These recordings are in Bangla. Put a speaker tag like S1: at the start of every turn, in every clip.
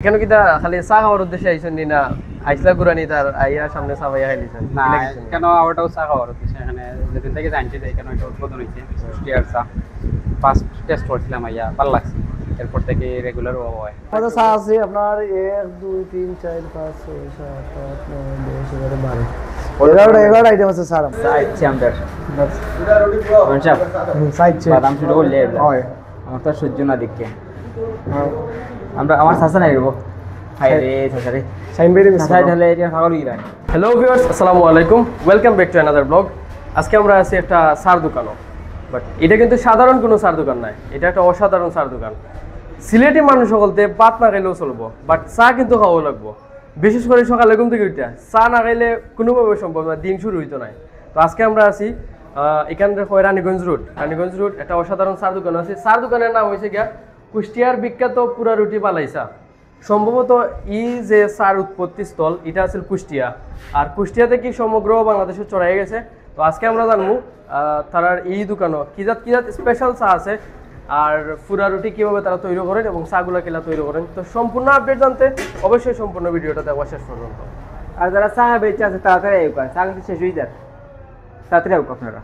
S1: কেন কিটা খালি চা খাওয়ার উদ্দেশ্যে আইছেন না আইসলা গুরানি তার আইয়া সামনে চা ভাইয়া খাইছেন
S2: না কেন ওটাও চা খাওয়ার উদ্দেশ্যে এখানে যেদিন থেকে জানতে যাই কেন এটা উদ্বোধন হয়েছে কুষ্টিয়ার চা ফার্স্ট টেস্ট করছিলাম আইয়া ভালো লাগছে এরপর থেকে রেগুলার ও হয়
S3: আমাদের চা আছে আপনার 1 2 3 4 5 6 7 8 9 10 11 12 11 আইটেম আছে স্যার
S2: চাইছি আমাদের
S3: চাইছে
S2: বাদাম শুরু করলে হয় আমার তো সহ্য না দেখে আমরা আমার চাচা নাই রবো হাই রে চাচা রে
S3: সাইন বেরি
S2: চাচা তাহলে এটা খাওয়া লাগি রাখ
S1: হ্যালো ভিউয়ার্স আসসালামু আলাইকুম welcome back to another blog আজকে আমরা আছি একটা চার দোকানও বাট এটা কিন্তু সাধারণ কোনো চার দোকান নয় এটা একটা অসাধারণ চার দোকান সিলেটি মানুষ সকলতে ভাত না খাইলেও চলবো বাট চা কিন্তু খাওয়া লাগবো বিশেষ করে সকালে ঘুম থেকে উঠে চা না খাইলে কোনোভাবে সম্ভব না দিন শুরু হইতো না তো আজকে আমরা আছি এখানে হয় রানীগঞ্জ রোড একটা অসাধারণ চার দোকান আছে চার দোকানের নাম হয়েছে গিয়া কুষ্টিয়ার বিখ্যাত পুরা রুটি বালাইসা সম্ভবত যে চার উৎপত্তি স্থল এটা আছে কুষ্টিয়া আর কুষ্টিয়া থেকে সমগ্র বাংলাদেশে ছড়াই গেছে তো আজকে আমরা জানবো তার এই দোকানও কিজাত স্পেশাল চা আছে আর পুরা রুটি কীভাবে তারা তৈরি করেন এবং চাগুলা কিলা তৈরি করেন তো সম্পূর্ণ আপডেট জানতে অবশ্যই সম্পূর্ণ ভিডিওটা দেখবা শেষ পর্যন্ত
S2: আর যারা চা বেচে আছে তাড়াতাড়ি আইব চা কিন্তু শেষ হয়ে যায় তাড়াতাড়ি আইব আপনারা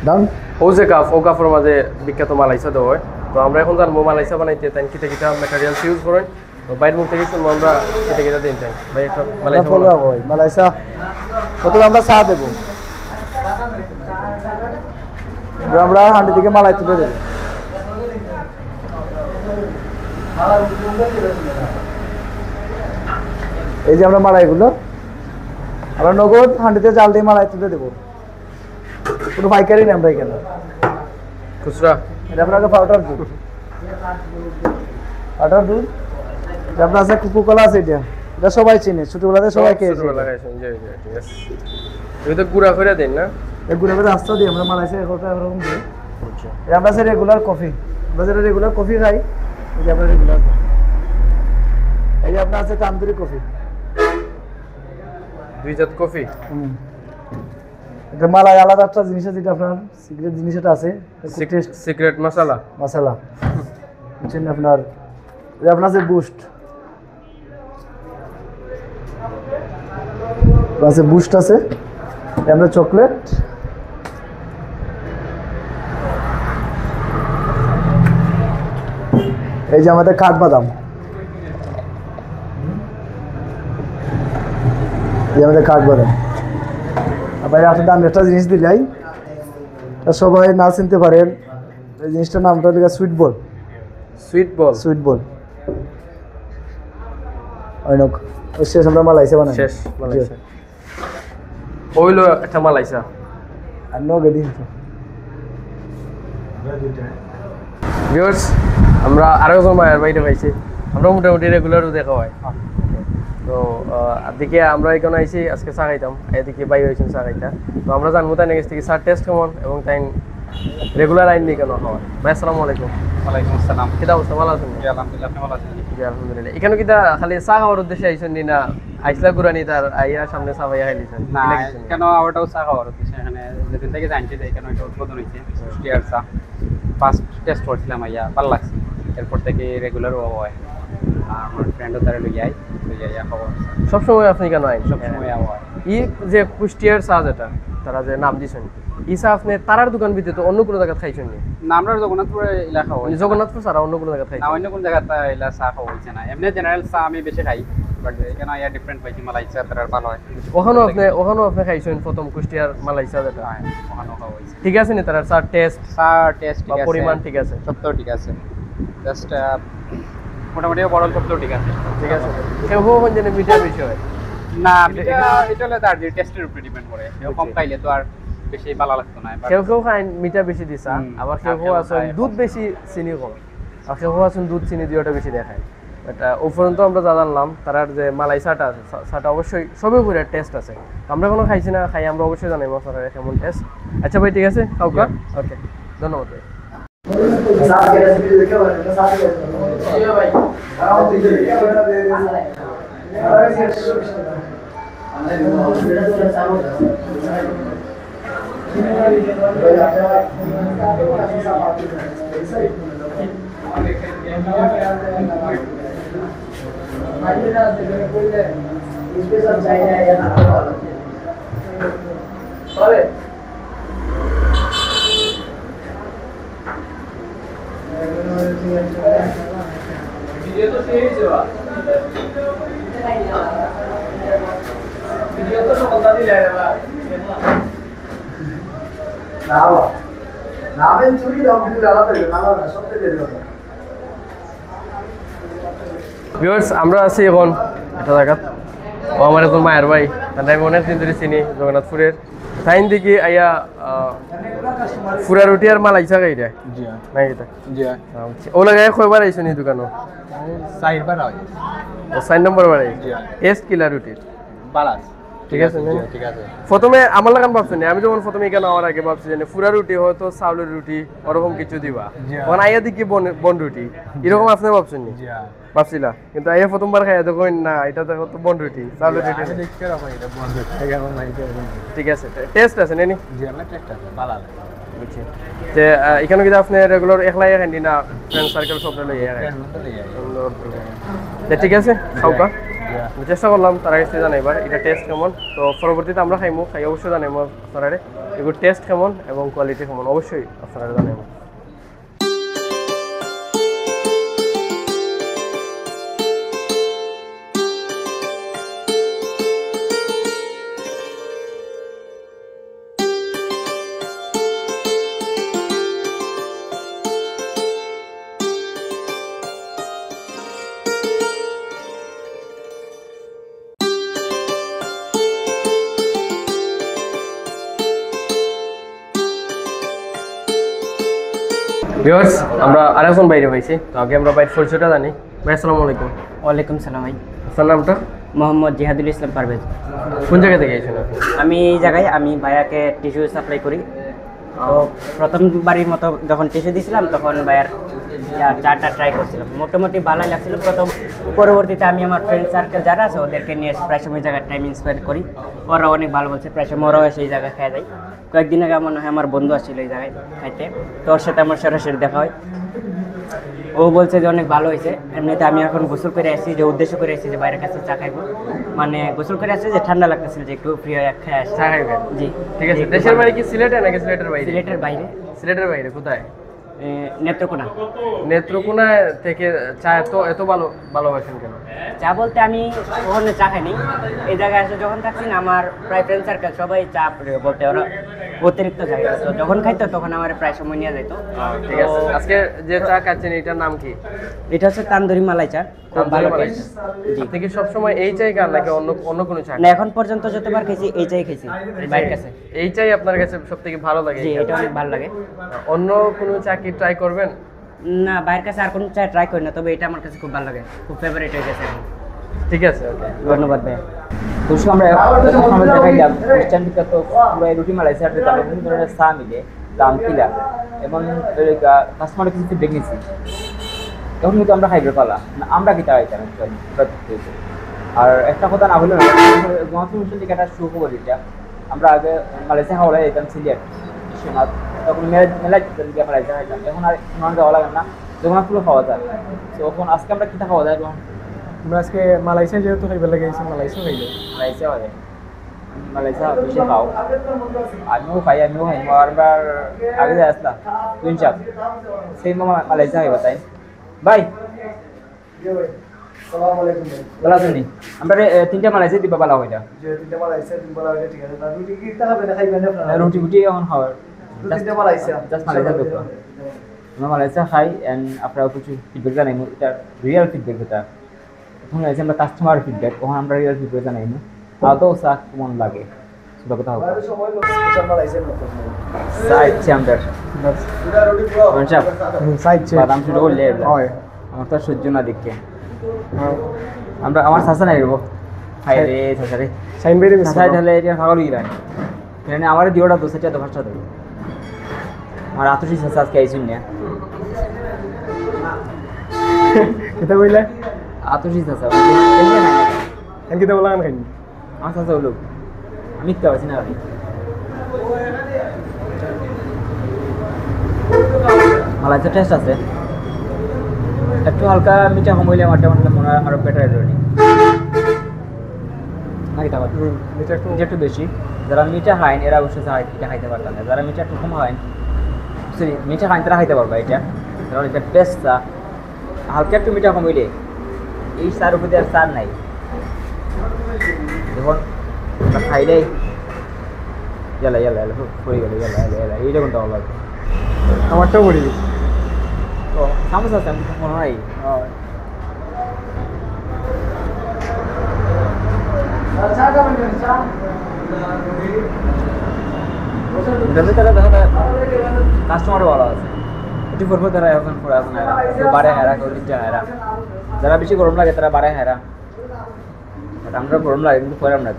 S3: ডাউন
S1: হৌজে কাপ ও কাপের মাঝে বিখ্যাত মালাইসা দেওয়া হয় তো আমরা এখন জানবো মালাইসা বানাইতে তাই কিতা কিতা ম্যাটেরিয়ালস ইউজ করেন তো বাইরের মুখ থেকে শুনবো আমরা কিতা কিতা দিন তাই ভাই একটা
S3: মালাইসা প্রথমে আমরা চা দেবো আমরা হাঁড়ি থেকে মালাই তুলে দেবো এই যে আমরা মালাইগুলো আমরা নগদ হাঁড়িতে জাল দিয়ে মালাই তুলে দেবো কোনো পাইকারি নেই আমরা এখানে
S1: খুচরা
S3: এটা আপনাকে পাউডার দুধ আপনার আছে কোকোকোলা আছে এটা সবাই চিনে ছোটবেলাতে সবাই খেয়েছে
S1: এটা তো গুঁড়া করে দেন না
S3: এই গুঁড়া করে রাস্তা দিই আমরা মালয়েশিয়া এরকম দিই এটা আমরা আছে রেগুলার কফি আমরা যেটা রেগুলার কফি খাই এই যে আমরা রেগুলার এই যে আপনার আছে তান্দুরি কফি
S1: দুই জাত কফি
S3: এটা মালাই আলাদা একটা জিনিস আছে যেটা আপনার সিক্রেট জিনিস এটা আছে
S1: সিক্রেট মশলা
S3: বুঝছেন আপনার এটা আপনার আছে বুস্ট আছে বুস্ট আছে আমরা চকলেট এই যে আমাদের কাঠবাদাম এই আমাদের কাঠবাদাম আবার আপনার দাম একটা জিনিস দিলাই সবাই না চিনতে পারেন এই জিনিসটার নামটা হলো সুইট বল সুইট বল অনেক শেষ আমরা মালাইসা বানাই
S1: শেষ মালাইসা ওইলো একটা মালাইসা
S3: আর নগে দিন
S1: ভিউয়ার্স আমরা আরেকজন মায়ের বাইরে পাইছি আমরা মোটামুটি রেগুলারও দেখা হয় তো দেখে আমরা এখানে আইছি আজকে চা খাইতাম এদিকে বাই হয়েছেন চা খাইতা তো আমরা জানবো তাই নেক্সট থেকে চার টেস্ট কেমন এবং তাই রেগুলার আইন নিয়ে কেন খাওয়া ভাই আসসালামু আলাইকুম।
S2: ওয়ালাইকুম আসসালাম।
S1: কিতা অবস্থা ভালো আছেন?
S2: জি আলহামদুলিল্লাহ, আপনি ভালো আছেন?
S1: জি আলহামদুলিল্লাহ। এখানে কিতা খালি চা খাওয়ার উদ্দেশ্যে আইছেন না আইসলা গুরানি তার আইয়া সামনে চা ভাইয়া খাইলিছেন?
S2: না, কেন আবারটাও চা খাওয়ার উদ্দেশ্যে এখানে যেদিন থেকে জানছি যে এখানে একটা উদ্বোধন হয়েছে স্টিয়ার চা, ফার্স্ট টেস্ট করছিলাম আইয়া ভালো লাগছে, এরপর থেকে রেগুলার ও হয় আর আমার ফ্রেন্ডও তারা লইয়া খাওয়া
S1: সবসময় আপনি কেন আইন?
S2: সবসময় হয়
S1: ই যে কুষ্টিয়ার চা যেটা তারা যে নাম দিয়েছেন ই চা আপনি তারার দোকান ভিতরে তো অন্য কোনো জায়গায় খাইছেন নি?
S2: না, আমরা জগন্নাথপুরে এলাকা হয়,
S1: জগন্নাথপুর ছাড়া অন্য কোনো জায়গায়
S2: না
S1: খাইছেন?
S2: অন্য কোন জায়গাতে এলা চা খাওয়া হয়েছে না। এমনি জেনারেল চা আমি বেশি খাই, বাট এখানে আইয়া ডিফারেন্ট পাইছি, মালাই চা তার ভালো হয়।
S1: ওখানেও আপনি খাইছেন প্রথম কুষ্টিয়ার মালাই চা যেটা?
S2: হ্যাঁ, ওখানেও খাওয়া হয়েছে।
S1: ঠিক আছে নি তারার চার টেস্ট
S2: চা টেস্ট ঠিক আছে,
S1: পরিমাণ ঠিক আছে?
S2: সব তো ঠিক আছে, জাস্ট মোটামুটি বড় সব তো ঠিক আছে।
S1: ঠিক আছে, কেউ কোন জানে মিঠা বেশি হয়
S2: না, এটা হলে তার টেস্টের উপরে ডিপেন্ড করে, কম খাইলে তো আর বেশি ভালো লাগতো না।
S1: কেউ খায় মিঠা বেশি দিছা, আবার কেউ আছেন দুধ বেশি চিনি কম, আর কেউ আছেন দুধ চিনি দুইটা বেশি দেখায়। এটা উপরন্ত আমরা যা জানলাম তার যে মালাই চাটা আছে, চাটা অবশ্যই সবই করে টেস্ট আছে। আমরা কোনো খাইছি না, খাই আমরা অবশ্যই জানাইব স্যারের কেমন টেস্ট। আচ্ছা ভাই ঠিক আছে, খাওকা। ওকে, ধন্যবাদ ভাই। ভিউয়ার্স, আমরা আছি এখন একটা জায়গা, ও আমার এখন মায়ের ভাই, তাই আমি অনেকদিন ধরে চিনি জগন্নাথপুরের। তাইন দিকে আইয়া ফুরা রুটি আর মালাই চা খাই দেয় নাই এটা? ও লাগাই কয়বার আইছো নি দোকানো? 4 নম্বর বার আই। টেস্ট কিলা রুটির ঠিক আছে? প্রথমে আমার লাগান ভাবছি না, আমি যখন প্রথমে এখানে আমার আগে ভাবছি যে ফুরা রুটি হয়তো চাউলের রুটি ওরকম কিছু দিবা, তখন আইয়া দিকে বন রুটি এরকম আপনি ভাবছেন নি? ভাবছিলা, কিন্তু আইয়া প্রথমবার খাইয়া দেখুন না এটা দেখো তো বন রুটি, চাউলের রুটি। ঠিক আছে, টেস্ট আছে নানি? যে এখানে কিন্তু আপনি রেগুলার একলাই খাই না ফ্রেন্ড সার্কেল সব লই ঠিক আছে? খাওকা চেষ্টা করলাম তারা কাছে জানাইবার এটা টেস্ট কেমন। তো পরবর্তীতে আমরা খাইমু, খাই অবশ্যই জানাইমু আপনারা এগুলো টেস্ট কেমন এবং কোয়ালিটি কেমন অবশ্যই আপনারা জানাইমু। ভিউয়ার্স, আমরা আরেকজন বাইরে পাইছি, তো আগে আমরা বাইরের পরিচয়টা জানি। ভাই আসসালামু আলাইকুম।
S4: ওয়ালাইকুম সালাম ভাই।
S1: আপনার নামটা?
S4: মোহাম্মদ জিহাদুল ইসলাম পারভেজ।
S1: কোন জায়গা থেকে এসেছেন আপনি?
S4: আমি এই জায়গায় আমি ভাইয়াকে টিস্যু সাপ্লাই করি। তো প্রথমবারের মতো যখন টিস্যু দিয়েছিলাম তখন ভাইয়ার চাটা ট্রাই করছিলাম, মোটামুটি ভালোই লাগছিল প্রথম। পরবর্তীতে আমি আমার ফ্রেন্ড সার্কেল যারা আছে ওদেরকে নিয়ে প্রায় সময় জায়গায় টাইম স্পেন্ড করি, ওরা অনেক ভালো বলছে, প্রায় সময় ওরাও সেই জায়গায় খাওয়া যায়। কয়েকদিন আগে মনে হয় আমার বন্ধু আসছিল এই জায়গায় খাইতে, তো ওর সাথে আমার সরাসরি দেখা হয়। ও বলছে যে অনেক ভালো হয়েছে। এমনিতে আমি এখন গোসল করে আসছি, যে উদ্দেশ্য করে আসছি যে বাইরের কাছে চা খাইবো, মানে গোসল করে আসছি যে ঠান্ডা লাগতেছিল, যে একটু ফ্রি হয়ে খেয়ে আসছি।
S1: চা খাইবেন?
S4: জি
S1: ঠিক আছে। দেশের বাড়ি কি সিলেটে নাকি সিলেটের বাইরে?
S4: সিলেটের বাইরে,
S1: সিলেটের বাইরে কোথায়?
S4: নেত্রকোনা।
S1: নেত্রকোনা থেকে চা এত ভালোবাসেন কেন?
S4: চা বলতে আমি ওখানে চা খাইনি, এই জায়গায় এসে যখন থাকছি না, আমার প্রায় ফ্রেন্ড সার্কেল সবাই চা প্রিয়, বলতে ওরা অতিরিক্ত চা খায়। তো যখন খাইতো তখন আমার প্রায় সময় নিয়ে যেত।
S1: ঠিক আছে। আজকে যে চা খাচ্ছেন এটার নাম কি?
S4: এটা হচ্ছে তান্দুরি মালাই চা, খুব ভালো টেস্ট। জি।
S1: আপনি কি সবসময় এই চাই খান নাকি অন্য কোনো চা?
S4: না, এখন পর্যন্ত যতবার খেয়েছি এই চাই খেয়েছি বাইরের কাছে।
S1: এই চাই আপনার কাছে সব থেকে ভালো লাগে?
S4: জি, এটা অনেক ভালো লাগে।
S1: অন্য কোনো চা কি ট্রাই করবেন?
S4: না, বাইরের কাছে আর কোনো চা ট্রাই করি না, তবে এটা আমার কাছে খুব ভালো লাগে, খুব ফেভারিট হয়ে গেছে এখন।
S1: ঠিক আছে, ওকে।
S4: ধন্যবাদ ভাই।
S5: দর্শক আমরা আমরা দেখাইলাম খ্রিস্টান বিখ্যাত পুরো রুটি মালাই স্যার তারা বিভিন্ন ধরনের চা মিলে দাম কিলা এবং কাস্টমারের কিছু ফিডব্যাক নিচ্ছি। তখন কিন্তু আমরা খাইবে পালা না, আমরা কি চাইতাম আর একটা কথা না হলো গণতন্ত্র দিকে একটা সুখবর এটা। আমরা আগে মালয়েশিয়া খাওয়া যেতাম সিলেট বিশ্বনাথ, তখন মেলা দিকে মালয়েশিয়া খাইতাম, এখন আর নন যাওয়া লাগে না, জগন্নাথপুরে খাওয়া যায়। তো এখন আজকে আমরা কিটা খাওয়া যায়?
S3: আমরা আজকে মালয়েশিয়া যেহেতু খাইবার লাগে গেছি, মালয়েশিয়া খাইলে
S5: মালয়েশিয়া হয়, মালয়েশিয়া বেশি খাও, আমিও খাই বারবার আগে যাই আসলাম তুই চাপ সেই মালয়েশিয়া খাইবা তাই ভাই ভালো আছেন? আমরা 3টা মালয়েশিয়া দিবা ভালো হইটা, রুটি গুটি এখন খাওয়ার জাস্ট মালয়েশিয়া দেখো আমরা মালয়েশিয়া খাই এন্ড আপনারা কিছু ফিডব্যাক জানাই, এটা রিয়েল ফিডব্যাক, এটা এখন আছে আমরা কাস্টমার ফিডব্যাক, তখন আমরা রিয়েল ফিডব্যাক জানাই না আদৌ চা কেমন লাগে সেটা কথা হবে। সাইডছে আমরা বাদাম শুরু করলে আমার তো সহ্য না দেখে, আমরা আমার চাষা নাই রব খাই রে চাষারে
S3: সাইন বেরি
S5: চাষাই তাহলে এটা খাওয়া লই রায় এখানে আমার দিওটা 2টা 5টা দেবো আর আতসি চাষা আজকে আইসুন না
S3: এটা কইলে
S5: আতসি চাষা
S3: এন কিতা বলা খাইনি
S5: আমার চাষা হলো আমি তো আছি না আমি মালাইতে টেস্ট আছে একটু হালকা মিঠা কমাইলে আমার মনে হয় আরো বেটার রেডি নাকি তা
S3: এটা একটু
S5: একটু বেশি। যারা মিঠা খায় এরা অবশ্যই এটা খাইতে পারতাম না, যারা মিঠা একটু কম খায় সরি মিঠা খায় তারা খাইতে পারবা এটা, কারণ এটা বেস্ট চা। হালকা একটু মিঠা কমাইলে এই চার উপরে আর চার নাই, যখন খাইলেই ইয়ালা ইয়ালা ইয়ালা পড়ে গেল ইয়ালা ইয়ালা ইয়ালা এইটা কোনটা ভালো লাগে
S3: আমারটাও বলি
S5: তো সামোসা আছে আমি মনে হয় এটাতে তারা দেখা যায় কাস্টমারও ভালো আছে, এটি করবো তারা এখন পরে এখন হেরা কেউ বারে হেরা কেউ লিখতে হেরা, যারা বেশি গরম লাগে তারা বারে হেরা, বাট আমরা গরম লাগে কিন্তু পরে আমরা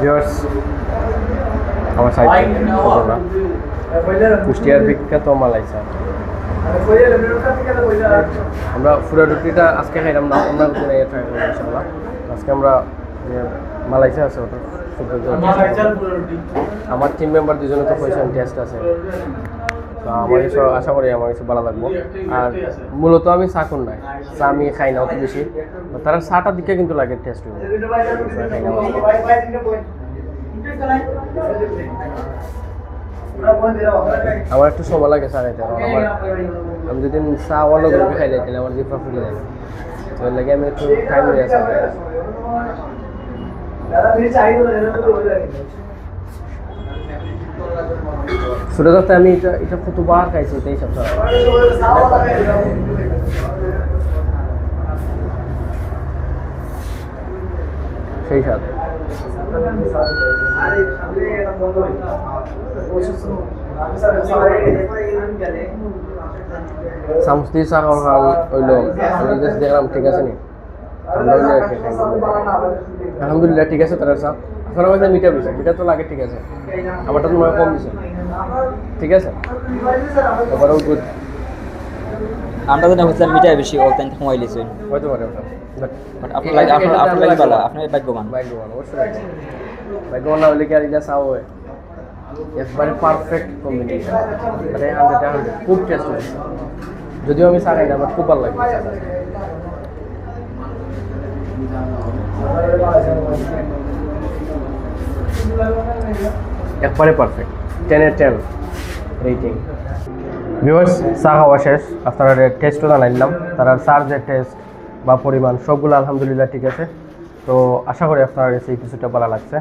S1: ভিউয়ার্স, আমার সাইড কুষ্টিয়ার বিখ্যাত মালাই চা। আমরা পুরো রুটিটা আজকে খাইলাম না, অন্য কোনো ট্রাই করবো ইনশাআল্লাহ। আজকে আমরা মালাই চা আছে ওটা আমার টিম মেম্বার দুজনে তো পয়সা টেস্ট আছে, তো আমার কিছু আশা করি আমার কিছু ভালো লাগবো। আর মূলত আমি চা কোন নাই, চা আমি খাই না অত বেশি, তারা চাটার দিকে কিন্তু লাগে টেস্ট হইব। আমার একটু সময় লাগে চা খাইতে, কারণ আমি যদি চা অন্য গ্রুপে খাই যাই তাহলে আমার যে প্রফিট যায়, তো এর লাগে আমি একটু টাইম নিয়ে আসা ছোটো থাকতে আমি এটা কতবার খাইছি, এটাই সব সেই স্বাদ। সামস্তি চা খাওয়া হইলো, আমি দেখলাম ঠিক আছে নি, আলহামদুলিল্লাহ ঠিক আছে। তারা চা এখন আমার মিঠা বেশি, মিঠা তো লাগে ঠিক আছে, আমারটা তো মনে কম দিছে ঠিক আছে, ওভারঅল গুড।
S5: আমরা তো হচ্ছে মিঠা বেশি ওখান সময় লিখছেন
S1: হইতে পারে ওটা,
S5: বাট আপনার লাগে ভালো, আপনার ভাগ্যবান
S1: অবশ্যই ভাগ্যবান না হলে কি আর এটা চাও হয়। একবারে পারফেক্ট কম্বিনেশন, মানে 100 খুব টেস্ট হয়েছে। যদিও আমি চা খাই না, আমার খুব ভালো লাগে চাটা। একবারে পারফেক্ট, 10/10 রেটিং। ভিউয়ার্স, চা খাওয়া শেষ, আপনারা টেস্টও জানাইলাম, তারা চার যে টেস্ট বা পরিমাণ সবগুলো আলহামদুলিল্লাহ ঠিক আছে। তো আশা করি আপনার এই এপিসোডটা ভালো লাগছে।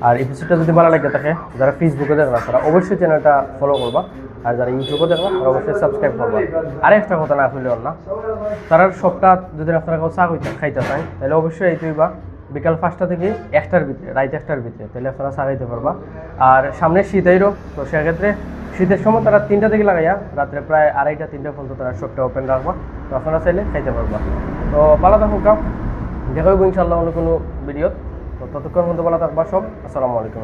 S1: আর এপিসোডটা যদি ভালো লাগে থাকে, যারা ফেসবুকে দেখবা তারা অবশ্যই চ্যানেলটা ফলো করবা, আর যারা ইউটিউবে দেখবা তারা অবশ্যই সাবস্ক্রাইব করবা। আর একটা কথা না খুললেও না, তারা সবটা যদি আপনারা কেউ চা খাইতে চান তাহলে অবশ্যই এই তুইবা বিকাল 5টা থেকে 1টার ভিতরে, রাত 1টার ভিতরে, তাহলে আপনারা চা খাইতে পারবা। আর সামনে শীত আইরো, তো সেক্ষেত্রে শীতের সময় তারা 3টা থেকে লাগাইয়া রাত্রে প্রায় 2:30-3টা পর্যন্ত তারা সবটা ওপেন রাখবা, তো আপনারা চাইলে খাইতে পারবা। তো ভালো থাকুক, দেখা হইব ইনশাল্লাহ অন্য কোনো ভিডিও। তো ততক্ষণ পর্যন্ত ভালো থাকবা সব। আসসালামু আলাইকুম।